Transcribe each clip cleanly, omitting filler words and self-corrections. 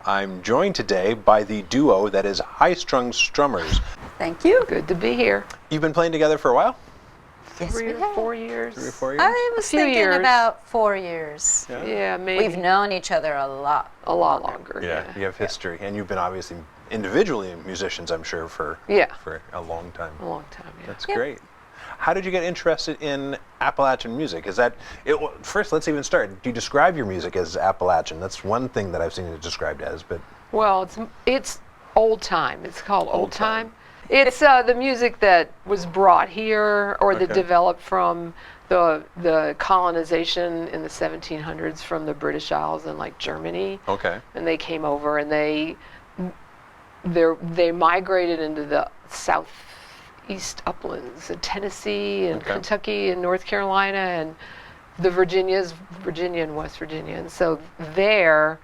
I'm joined today by the duo that is High Strung Strummers. Thank you. Good to be here. You've been playing together for a while? Yes, Three we or have. 4 years. 3 or 4 years? I was few thinking years. about 4 years. Yeah, maybe We've known each other a lot. a lot longer. Yeah, you have history, and you've been obviously individually musicians, I'm sure, for a long time. A long time. Yeah. That's Yeah. great. How did you get interested in Appalachian music? Is that first? Let's even start. Do you describe your music as Appalachian? That's one thing that I've seen it described as. But Well, it's old time. It's called Old old time. time. It's the music that was brought here or that Okay. developed from the colonization in the 1700s from the British Isles and like Germany. okay, And they came over and they migrated into the southeast uplands in Tennessee and Okay. Kentucky and North Carolina and the Virginia and West Virginia. And so there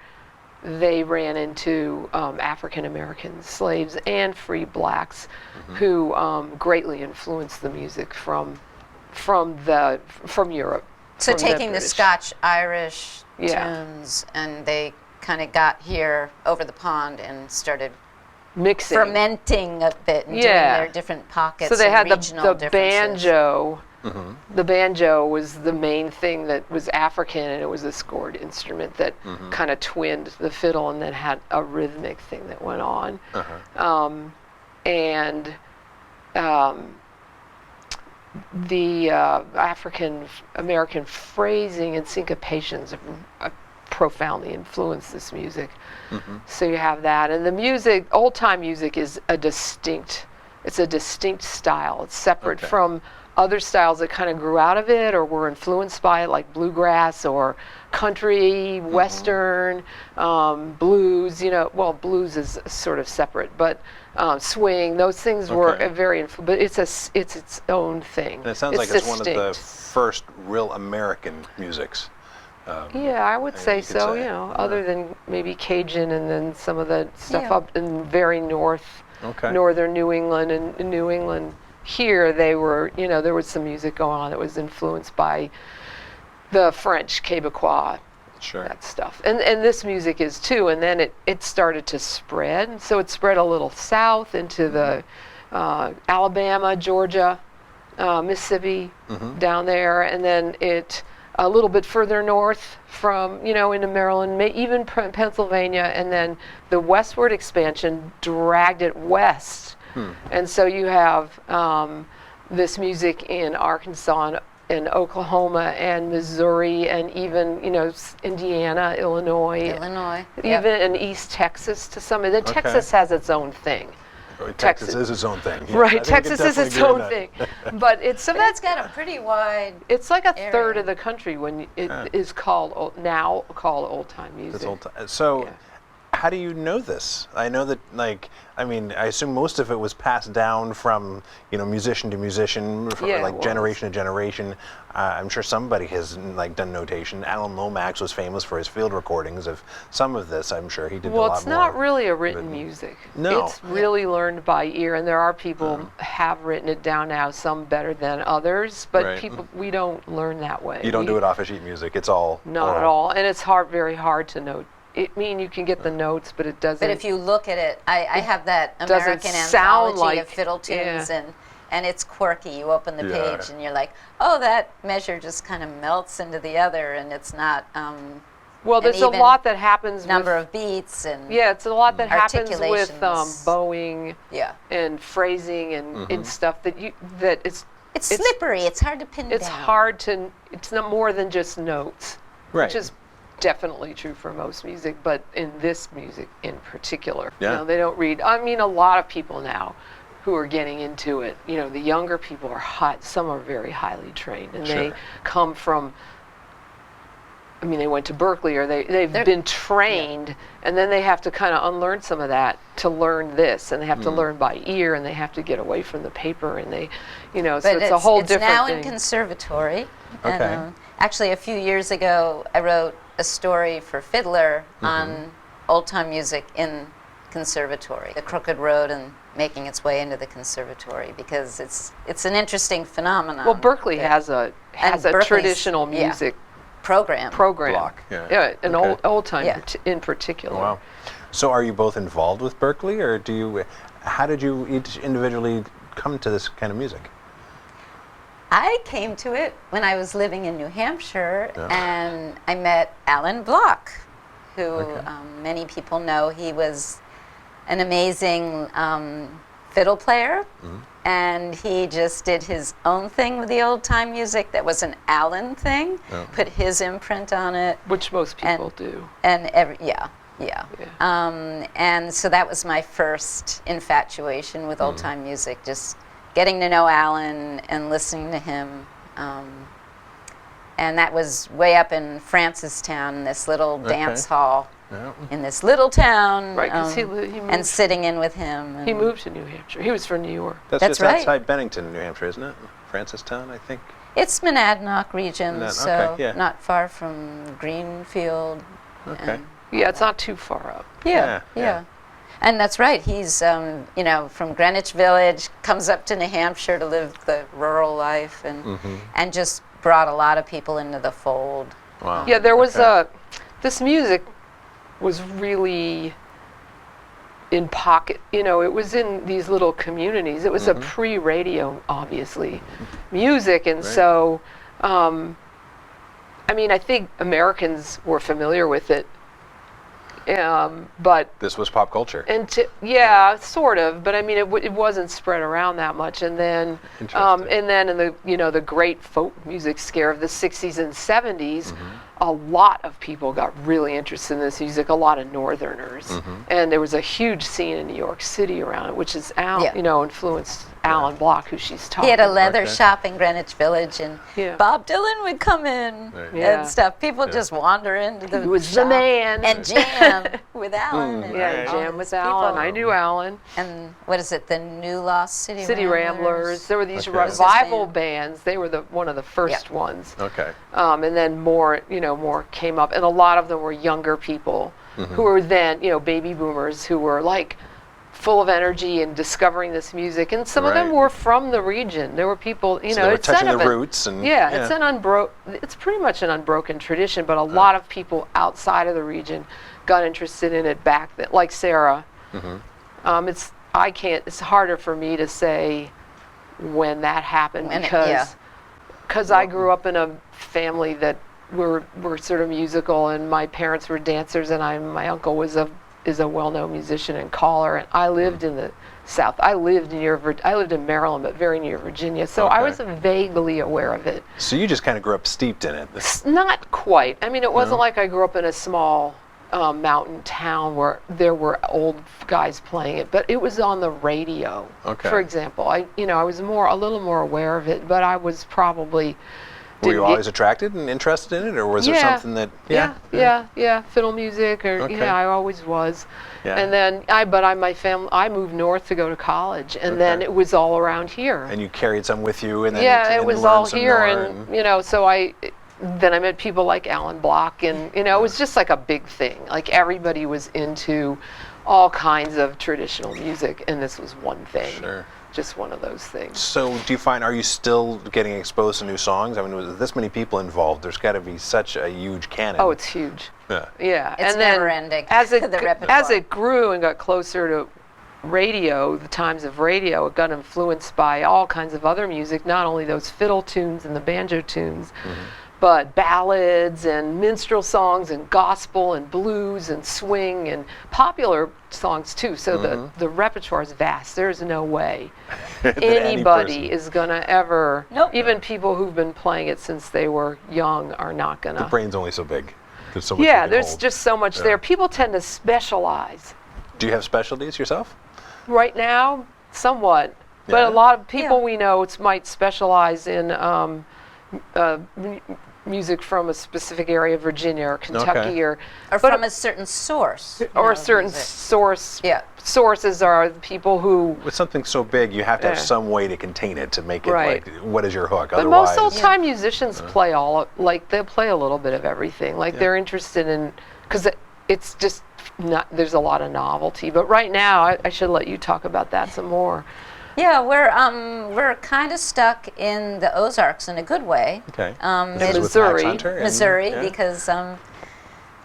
they ran into African American slaves and free blacks who greatly influenced the music from Europe. So from taking the British. Scotch-Irish Yeah. tunes, and they kind of got here over the pond and started Mixing. fermenting a bit and doing Yeah. their different pockets So they and had regional the differences. banjo. The banjo was the main thing that was African, and it was a scored instrument that kind of twinned the fiddle and then had a rhythmic thing that went on. And the African American phrasing and syncopations profoundly influenced this music. So you have that, and the music, old time music, is a distinct style. It's separate Okay. from other styles that kind of grew out of it or were influenced by it, like bluegrass or country, western, blues. Well, blues is sort of separate, but swing. Those things were Okay. very but it's its own thing. and it sounds like it's one of the distinct. first real American musics. Yeah, I would say you could so. say. Other than maybe Cajun and then some of the stuff Yeah. up in very Okay. northern New England. And in New England, here they were, there was some music going on that was influenced by the French, Quebecois, Sure. that stuff. And this music is too. And then it started to spread. So it spread a little south into the Alabama, Georgia, Mississippi, down there. And then it a little bit further north from, into Maryland, even Pennsylvania. And then the westward expansion dragged it west. And so you have this music in Arkansas and Oklahoma and Missouri and even, Indiana, Illinois. Yep. Even in East Texas to some of it. Okay. Texas has its own thing. Texas is its own thing. Yeah, I Right, think Texas is definitely its agree on own that. thing. But it's But that's got a pretty wide. it's like a third area. of the country when it is called old time music. It's old time. So, Yeah. how do you know this? I know that, I assume most of it was passed down from, musician to musician, from, Yeah, it was. generation to generation. I'm sure somebody has done notation. Alan Lomax was famous for his field recordings of some of this. I'm sure he did a Well, lot it's more. not really a written music. No. It's really learned by ear, and there are people who have written it down now, some better than others, but Right. we don't learn that way. You don't do it off of sheet music. It's all Not at all, and it's very hard to note. You can get the notes, but it doesn't. But if you look at it, I have that doesn't American sound anthology like- of fiddle tunes, yeah. and it's quirky. You open the Yeah. page and you're like, oh, that measure just kind of melts into the other, and it's not well, there's a even lot that happens number with, of beats and yeah, it's a lot that happens with Articulations. bowing yeah. and phrasing and stuff that It's slippery. It's hard to pin it's down. hard to. It's not more than just notes, right. which is definitely true for most music, but in this music in particular, Yeah. they don't read. I mean, a lot of people now who are getting into it, the younger people are hot. Some are very highly trained, and they Sure. come from. I mean, they went to Berkeley, or they've been trained, and then they have to kind of unlearn some of that to learn this, and they have to learn by ear, and they have to get away from the paper, and they, so But it's a whole it's different now thing. in conservatory. Okay. And, actually, a few years ago, I wrote a story for Fiddler on old-time music in conservatory, the Crooked Road, and making its way into the conservatory, because it's an interesting phenomenon. Well, Berkeley has a And Berkeley's- traditional yeah. music program. Block, yeah. an Okay. old time Yeah. in particular. Wow. So are you both involved with Berkeley, or how did you each individually come to this kind of music? I came to it when I was living in New Hampshire, Yeah. and I met Alan Block, who Okay. many people know. He was an amazing fiddle player, and he just did his own thing with the old time music that was an Alan thing, Yeah. put his imprint on it. Which most people do. And and so that was my first infatuation with old time music, just getting to know Alan and listening to him. And that was way up in Francistown, this little dance hall Yeah. in this little town. Right, 'cause he moved- and sitting in with him. He and- moved to New Hampshire. He was from New York. That's That's just right. outside Bennington, New Hampshire, isn't it? Francistown, I think. It's Monadnock region, Okay, so yeah. not far from Greenfield. Okay. and- Yeah, it's not too far up. Yeah, Yeah. yeah. And that's right. He's, from Greenwich Village, comes up to New Hampshire to live the rural life, and just brought a lot of people into the fold. Wow. Yeah, there was Okay. this music was really in pocket, it was in these little communities. It was a pre-radio, obviously, music, and so, I think Americans were familiar with it, but This was pop culture. yeah, sort of, but it wasn't spread around that much. And then, Interesting. in the great folk music scare of the '60s and '70s, a lot of people got really interested in this music. A lot of Northerners, and there was a huge scene in New York City around it, which is influenced Alan Block, who she's talking. He had a leather Okay. shop in Greenwich Village, and Yeah. Bob Dylan would come in Right. Yeah. and stuff. People just wander into the He was the shop man. and jam with Alan. and Yeah, Right. all jam these with Alan. people. I knew Alan. And what is it? The New Lost City City Ramblers. There were these Okay. revival band? bands. They were one of the first Yeah. ones. Okay. And then more came up, and a lot of them were younger people who were then, baby boomers who were like full of energy and discovering this music, and some of them Right. were from the region. There were people, So they were it's touching kind the of roots and it's pretty much an unbroken tradition, but a lot of people outside of the region got interested in it back then, like Sarah. It's harder for me to say when that happened When it- because yeah. I grew up in a family that were sort of musical, and my parents were dancers, and my uncle is a well-known musician and caller, and I lived in the South. I lived in Maryland, but very near Virginia, so I Okay. was vaguely aware of it. So you just kind of grew up steeped in it. Not quite. It wasn't like I grew up in a small mountain town where there were old guys playing it, but it was on the radio. Okay. For example, I was a little more aware of it, but I was probably Were you didn't get- always attracted and interested in it, or was there Yeah. something that? Yeah, fiddle music, or Okay. I always was. Yeah. And then I moved north to go to college, and then Okay. it was all around here. And you carried some with you, and then Yeah, and it was learned all some here, more, and so then I met people like Alan Block, and it was just like a big thing. Like everybody was into all kinds of traditional music, and this was one thing. Sure. Just one of those things. So do you find, are you still getting exposed to new songs? With this many people involved, there's got to be such a huge canon. Oh, it's huge. Yeah. Yeah, It's and then never ending, As it the repertoire. as it grew and got closer to radio, the times of radio, it got influenced by all kinds of other music, not only those fiddle tunes and the banjo tunes, but ballads and minstrel songs and gospel and blues and swing and popular songs too. So the repertoire is vast. There's no way That any anybody person- is gonna ever, Nope. even people who've been playing it since they were young are not gonna. The brain's only so big. There's so much. Yeah, you can there's hold. just so much there. People tend to specialize. Do you have specialties yourself? Right now, somewhat, but Yeah. a lot of people Yeah. we know might specialize in music from a specific area of Virginia or Kentucky, Okay. or but- from a certain source. or a certain music. source. Yeah. Sources are the people who. With something so big, you have to have Yeah. some way to contain it to make it Right. like, what is your hook? But Otherwise, most old-time musicians play they'll play a little bit of everything. Like they're interested in, because it's just not. There's a lot of novelty. But right now, I should let you talk about that some more. Yeah, we're kind of stuck in the Ozarks in a good way. Okay. This is with Missouri. Max Hunter and- Missouri, yeah. because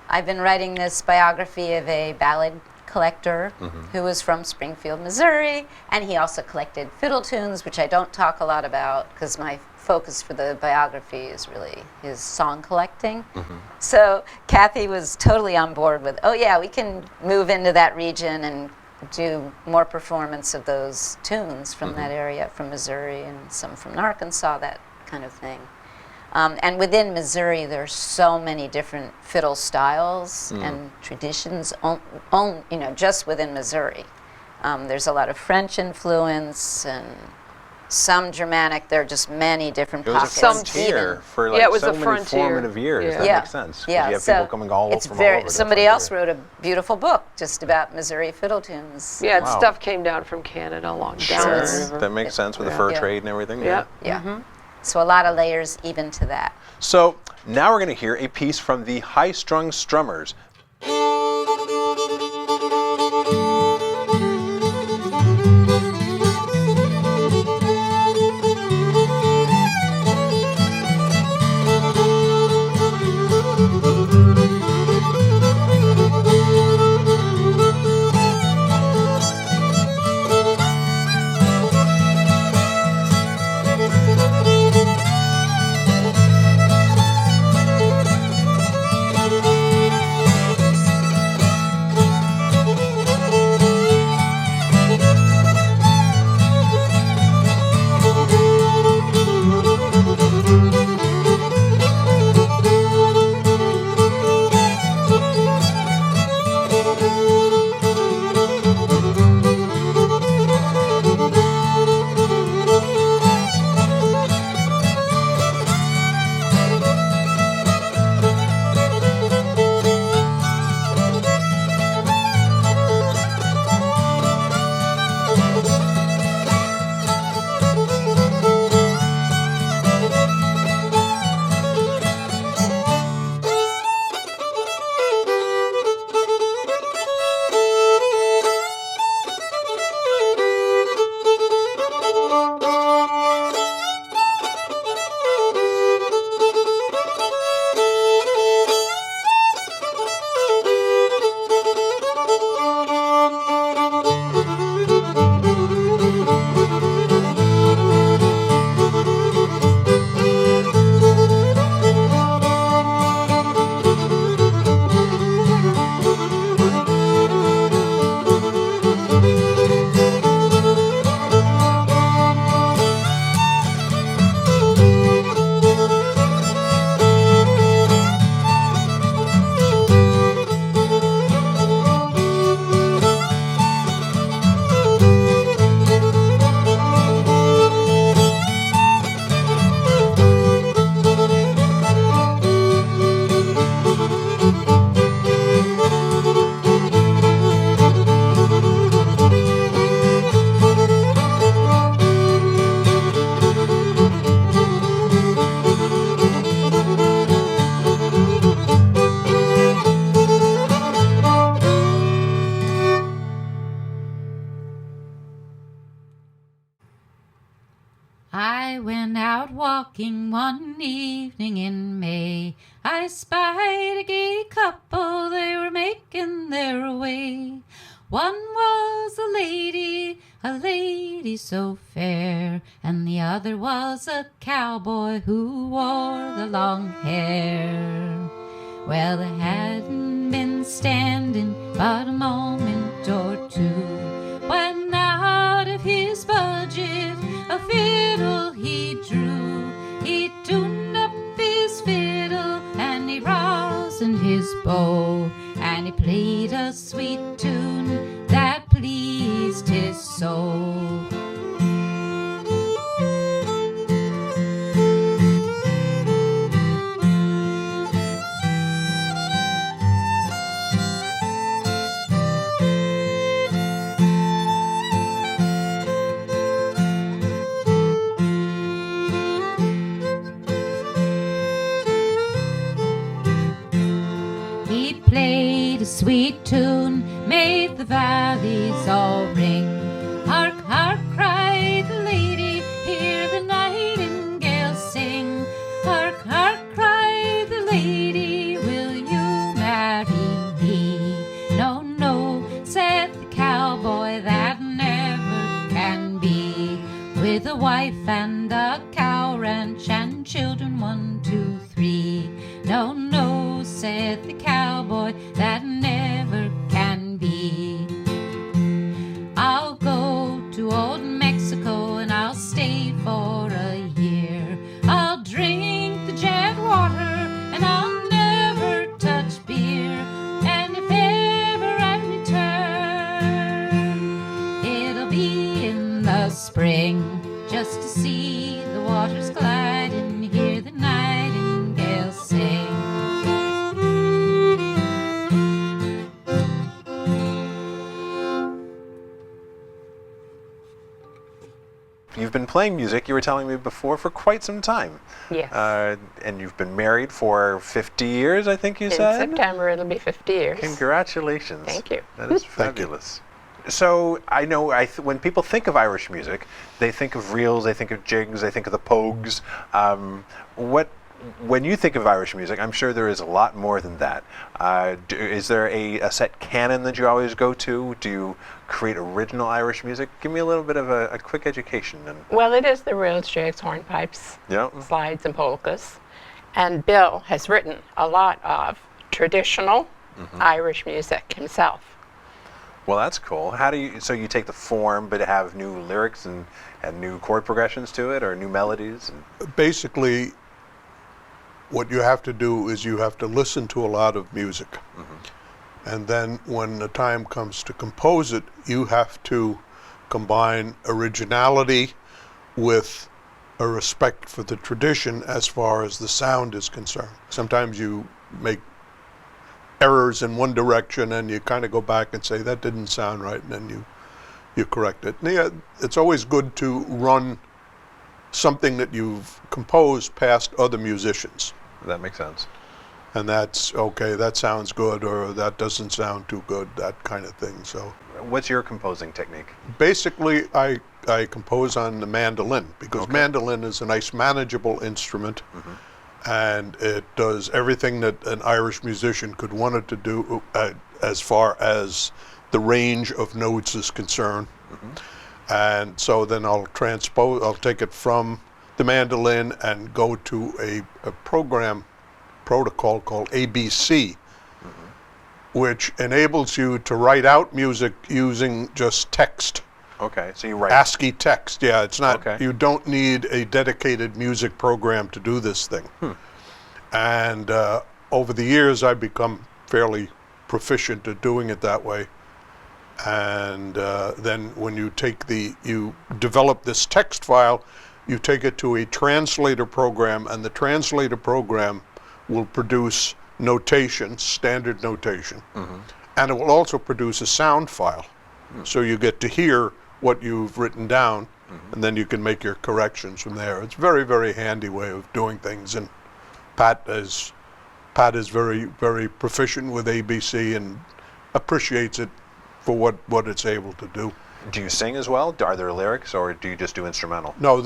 I've been writing this biography of a ballad collector who was from Springfield, Missouri, and he also collected fiddle tunes, which I don't talk a lot about because my focus for the biography is really his song collecting. So Kathy was totally on board with, oh yeah, we can move into that region and do more performance of those tunes from that area, from Missouri and some from Arkansas, that kind of thing. And within Missouri, there's so many different fiddle styles and traditions, just within Missouri. There's a lot of French influence and some Germanic. There are just many different It was pockets. a frontier for like Yeah, it was so a many frontier. formative years. Yeah. That Yeah. makes sense. 'cause Yeah, you have so people coming all it's from very. all over. the Somebody else frontier. wrote a beautiful book just about Missouri fiddle tunes. Yeah, and Wow. stuff came down from Canada along down Sure, the river. that makes sense with the Yeah. fur Yeah. trade and everything. Yeah. Yeah. So a lot of layers even to that. So now we're going to hear a piece from the High Strung Strummers. I went out walking one evening in May. I spied a gay couple, they were making their way. One was a lady so fair, and the other was a cowboy who wore the long hair. Well, they hadn't been standing but a moment or two when out of his budget a fiddle he drew. He tuned up his fiddle and he rosined his bow, and he played a sweet tune that pleased his soul. He played a sweet tune, made the valleys all ring. Hark, hark, cry a wife and a cow ranch and children 1, 2, 3. No, no, said the cowboy, that never can be. I'll go to old Mexico and I'll stay for a year. I'll drink the jet water and I'll never touch beer. And if ever I return, it'll be in the spring, just to see the waters glide and hear the nightingales sing. You've been playing music, you were telling me before, for quite some time. Yes. And you've been married for 50 years, I think you In said? September, it'll be 50 years. Congratulations. Thank you. That is fabulous. So I know when people think of Irish music, they think of reels, they think of jigs, they think of the pogues. When you think of Irish music, I'm sure there is a lot more than that. Is there a set canon that you always go to? Do you create original Irish music? Give me a little bit of a quick education. Well, it is the reels, jigs, hornpipes, Yeah. slides, and polkas. And Bill has written a lot of traditional Irish music himself. Well, that's cool. How do you? So you take the form, but have new lyrics and new chord progressions to it, or new melodies? Basically, what you have to do is you have to listen to a lot of music. And then when the time comes to compose it, you have to combine originality with a respect for the tradition as far as the sound is concerned. Sometimes you make errors in one direction and you kind of go back and say, that didn't sound right, and then you correct it. And yeah, it's always good to run something that you've composed past other musicians. That makes sense. And that's, okay, that sounds good, or that doesn't sound too good, that kind of thing. So What's your composing technique? basically, I compose on the mandolin, because mandolin is a nice manageable instrument, and it does everything that an Irish musician could want it to do as far as the range of notes is concerned. And so then I'll take it from the mandolin and go to a protocol called ABC, which enables you to write out music using just text. Okay, so you write. ASCII text, yeah, it's not, Okay. you don't need a dedicated music program to do this thing. And over the years, I've become fairly proficient at doing it that way. And then when you develop this text file, you take it to a translator program, and the translator program will produce notation, standard notation. And it will also produce a sound file. So you get to hear what you've written down, and then you can make your corrections from there. It's a very, very handy way of doing things. And Pat is very, very proficient with ABC and appreciates it for what it's able to do. Do you sing as well? Are there lyrics, or do you just do instrumental? No,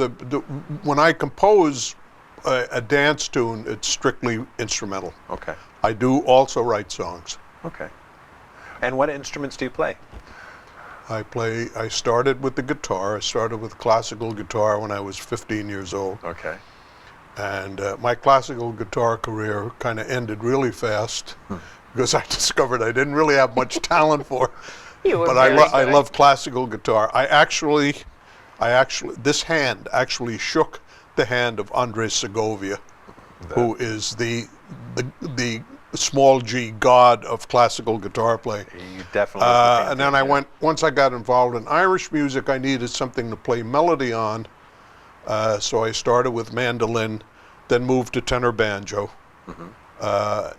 when I compose a dance tune, it's strictly instrumental. Okay. I do also write songs. Okay. And what instruments do you play? I started with the guitar. I started with classical guitar when I was 15 years old. Okay. And my classical guitar career kind of ended really fast because I discovered I didn't really have much talent for it. You were But very I good. love classical guitar. This hand actually shook the hand of Andres Segovia, who is the small g god of classical guitar playing. You definitely. And then once I got involved in Irish music, I needed something to play melody on. So I started with mandolin, then moved to tenor banjo.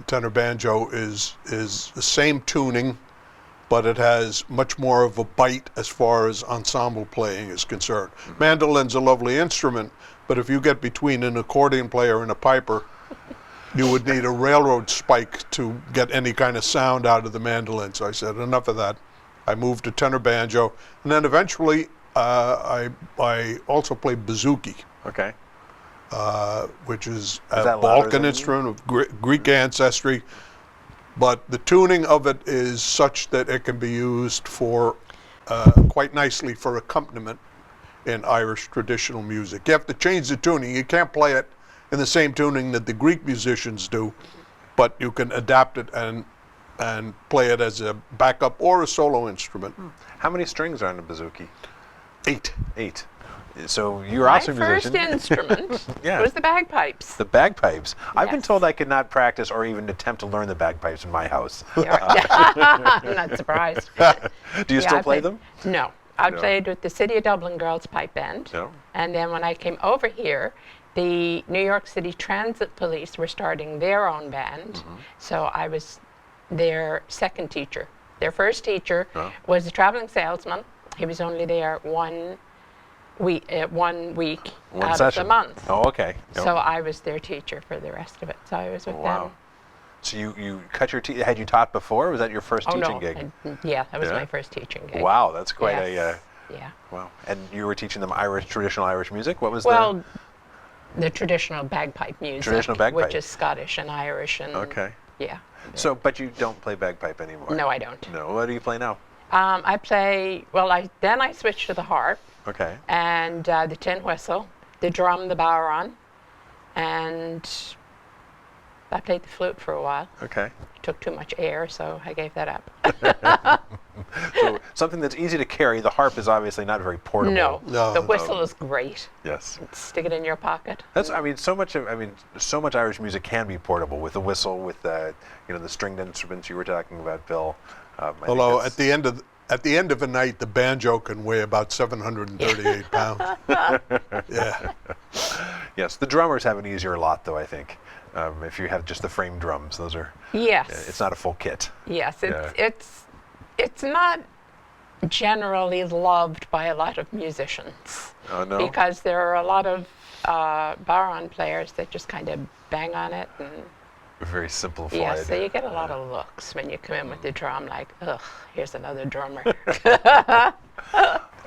Tenor banjo is the same tuning, but it has much more of a bite as far as ensemble playing is concerned. Mandolin's a lovely instrument, but if you get between an accordion player and a piper, you would need a railroad spike to get any kind of sound out of the mandolin. So I said, enough of that. I moved to tenor banjo, and then eventually I also played bouzouki, Okay. which is that a louder Balkan than- instrument of Greek ancestry. But the tuning of it is such that it can be used for quite nicely for accompaniment. in Irish traditional music. You have to change the tuning. You can't play it in the same tuning that the Greek musicians do, but you can adapt it and play it as a backup or a solo instrument. How many strings are on a bouzouki? 8. 8. So you're My also a first musician. instrument Yeah. was the bagpipes. The bagpipes. I've been Yes. told I could not practice or even attempt to learn the bagpipes in my house. I'm not surprised. Do you Yeah, still I play played- them? No. I No. played with the City of Dublin Girls Pipe Band. No. And then when I came over here, the New York City Transit Police were starting their own band. So I was their second teacher. Their first teacher was a traveling salesman. He was only there one week One out session. of the month. Oh, okay. Yep. So I was their teacher for the rest of it. So I was with Wow. them. So you cut your teeth. Had you taught before? Or was that your first Oh teaching no, gig? yeah, that was Yeah? my first teaching gig. Wow, that's quite Yes. a Yeah. wow. And you were teaching them traditional Irish music. What was Well, the traditional bagpipe music, Traditional bagpipe. which is Scottish and Irish and Okay. yeah. So, but you don't play bagpipe anymore. No, I don't. No. What do you play now? I play. Well, I switched to the harp Okay. and the tin whistle, the drum, the bodhrán, and I played the flute for a while. Okay. It took too much air, so I gave that up. So something that's easy to carry. The harp is obviously not very portable. No, No. the whistle is great. Yes. Stick it in your pocket. That's. I mean, so much Irish music can be portable with the whistle, with the the stringed instruments you were talking about, Bill. I think Although that's- at the end of a night, the banjo can weigh about 738 pounds. Yeah. yes, the drummers have an easier lot, though. I think if you have just the frame drums, those are. Yes. It's not a full kit. Yes, Yeah. it's not generally loved by a lot of musicians Oh no. because there are a lot of bodhrán players that just kind of bang on it, and Very simplified. yeah, so you get a lot of looks when you come in with the drum, like, ugh, here's another drummer.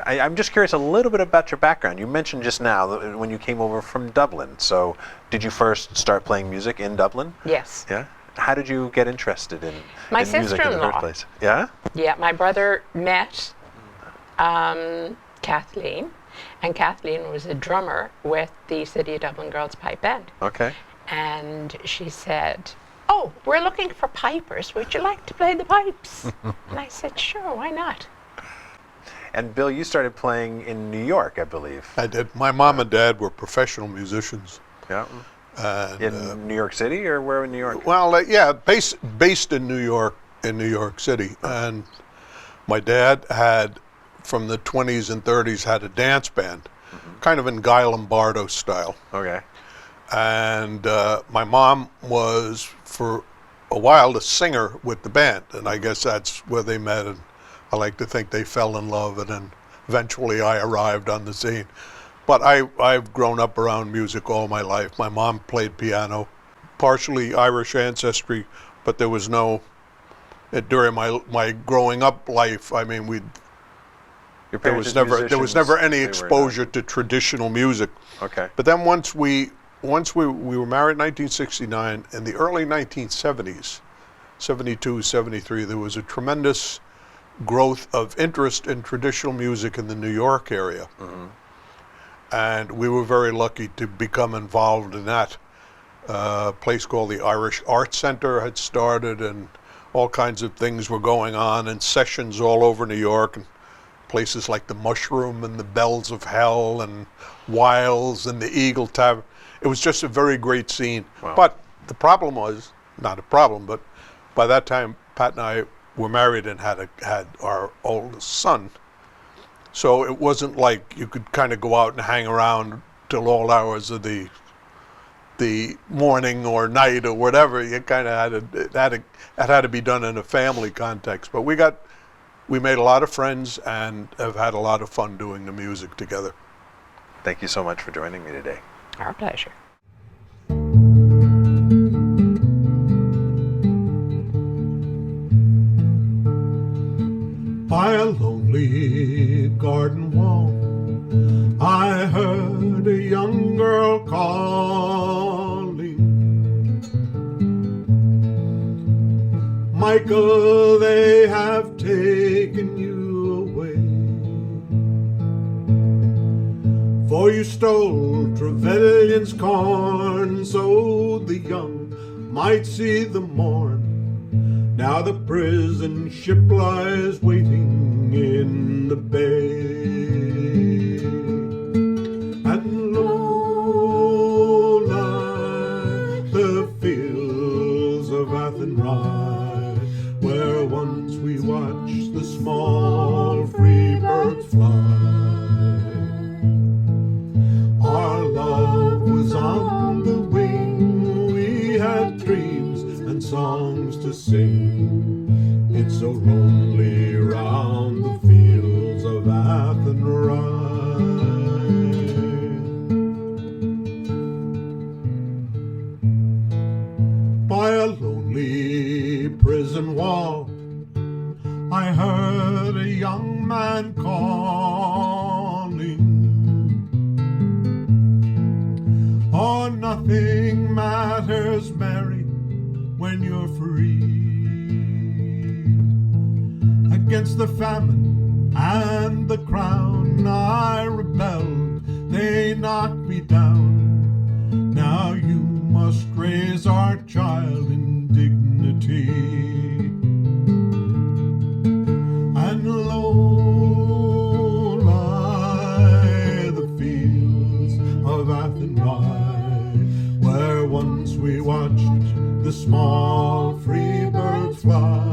I'm just curious a little bit about your background. You mentioned just now that when you came over from Dublin. So, did you first start playing music in Dublin? Yes. Yeah. How did you get interested in, My in music in the sister-in-law. first place? Yeah. Yeah, my brother met Kathleen, and Kathleen was a drummer with the City of Dublin Girls Pipe Band. Okay. And she said, "Oh, we're looking for pipers. Would you like to play the pipes?" And I said, "Sure, why not?" And Bill, you started playing in New York, I believe. I did. My mom and dad were professional musicians. Yeah. And, In New York City, or where in New York? well, yeah, based in New York City. And my dad had, from the 20s and 30s, had a dance band, kind of in Guy Lombardo style. Okay. And my mom was, for a while, a singer with the band. And I guess that's where they met. And I like to think they fell in love. And then eventually I arrived on the scene. But I've grown up around music all my life. My mom played piano, partially Irish ancestry, but there was no, during my growing up life, I mean, Your there parents was as never musicians, any they were exposure to traditional music. not- Okay. But then once we were married in 1969, in the early 1970s, 72, 73, there was a tremendous growth of interest in traditional music in the New York area. And we were very lucky to become involved in that. A place called the Irish Art Center had started, and all kinds of things were going on, and sessions all over New York, and places like the Mushroom and the Bells of Hell and Wiles and the Eagle Tavern. It was just a very great scene. Wow. But the problem was, not a problem, but by that time Pat and I were married and had our oldest son. So it wasn't like you could kind of go out and hang around till all hours of the morning or night or whatever. You kind of it had to be done in a family context. But we made a lot of friends and have had a lot of fun doing the music together. Thank you so much for joining me today. Our pleasure. By a lonely garden wall, I heard a young girl calling. Michael, they have taken you away. For you stole Trevelyan's corn, so the young might see the morn. Now the prison ship lies waiting in the bay, and low lie the fields of Athenry, where once we watched the small free birds fly. Our love was on the wing, we had dreams and songs to sing. It's so lonely round the fields of Athenry. By a lonely prison wall, I heard a young man calling. Oh, nothing matters, Mary, when you're free. Against the famine and the crown I rebelled, they knocked me down. Now you must raise our child in dignity. And low lie the fields of Athenry, where once we watched the small free birds fly.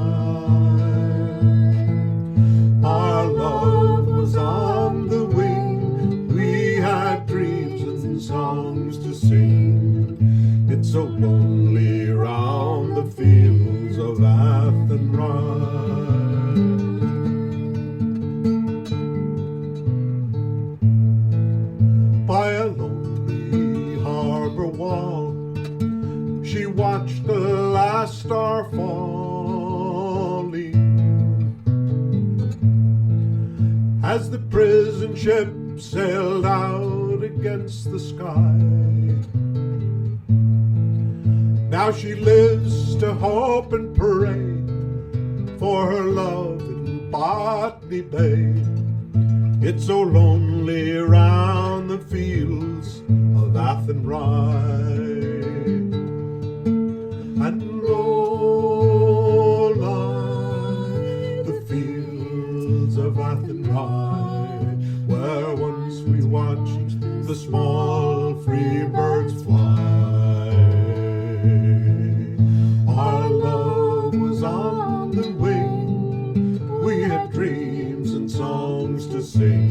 Our love was on the wing, we had dreams and songs to sing. It's so lonely round the fields of Athenry. By a lonely harbor wall, she watched the last star falling, as the prison ship sailed out against the sky. Now she lives to hope and pray for her love in Botany Bay. It's so lonely round the fields of Athenry. And low lie the fields of Athenry, where once we watched the small free birds fly. Our love was on the wing, we had dreams and songs to sing.